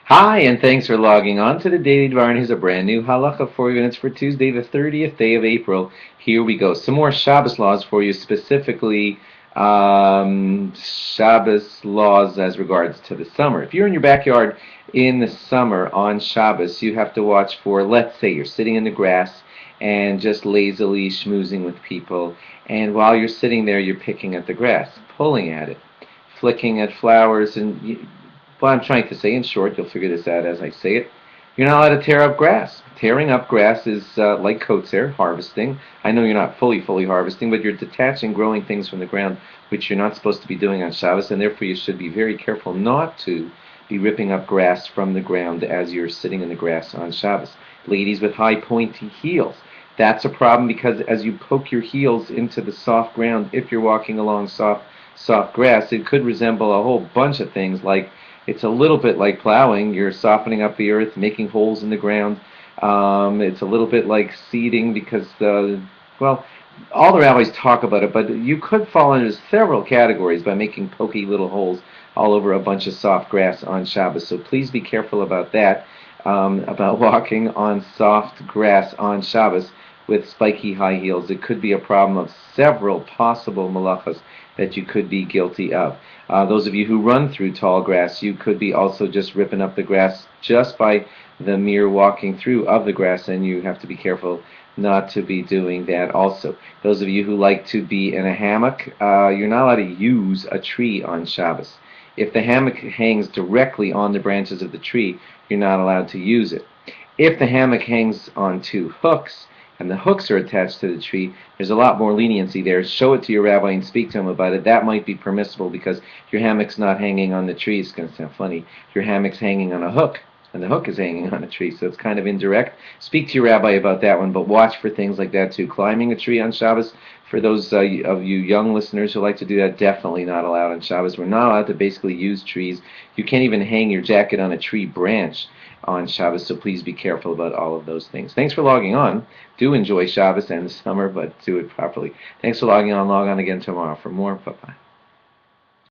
Hi, and thanks for logging on to the Daily Dvar. And here's a brand new halacha for you, and it's for Tuesday, the 30th day of April. Here we go. Some more Shabbos laws for you, specifically Shabbos laws as regards to the summer. If you're in your backyard in the summer on Shabbos, you have to watch for, let's say you're sitting in the grass and just lazily schmoozing with people, and while you're sitting there, you're picking at the grass, pulling at it, flicking at flowers, and what I'm trying to say in short, you'll figure this out as I say it. You're not allowed to tear up grass. Tearing up grass is like coats hair, harvesting. I know you're not fully harvesting, but you're detaching growing things from the ground, which you're not supposed to be doing on Shabbos, and therefore you should be very careful not to be ripping up grass from the ground as you're sitting in the grass on Shabbos. Ladies with high pointy heels. That's a problem because as you poke your heels into the soft ground, if you're walking along soft grass, it could resemble a whole bunch of things like it's a little bit like plowing. You're softening up the earth, making holes in the ground. It's a little bit like seeding because well, all the rabbis talk about it, but you could fall into several categories by making pokey little holes all over a bunch of soft grass on Shabbos. So please be careful about that, about walking on soft grass on Shabbos with spiky high heels. It could be a problem of several possible malachas that you could be guilty of. Those of you who run through tall grass, you could be also just ripping up the grass just by the mere walking through of the grass, and you have to be careful not to be doing that also. Those of you who like to be in a hammock, you're not allowed to use a tree on Shabbos. If the hammock hangs directly on the branches of the tree, you're not allowed to use it. If the hammock hangs on two hooks, and the hooks are attached to the tree, there's a lot more leniency there. Show it to your rabbi and speak to him about it. That might be permissible because your hammock's not hanging on the tree. It's going to sound funny. Your hammock's hanging on a hook, and the hook is hanging on a tree, so it's kind of indirect. Speak to your rabbi about that one, but watch for things like that too. Climbing a tree on Shabbos, for those of you young listeners who like to do that, definitely not allowed on Shabbos. We're not allowed to basically use trees. You can't even hang your jacket on a tree branch on Shabbos, so please be careful about all of those things. Thanks for logging on. Do enjoy Shabbos and the summer, but do it properly. Thanks for logging on. Log on again tomorrow for more. Bye-bye.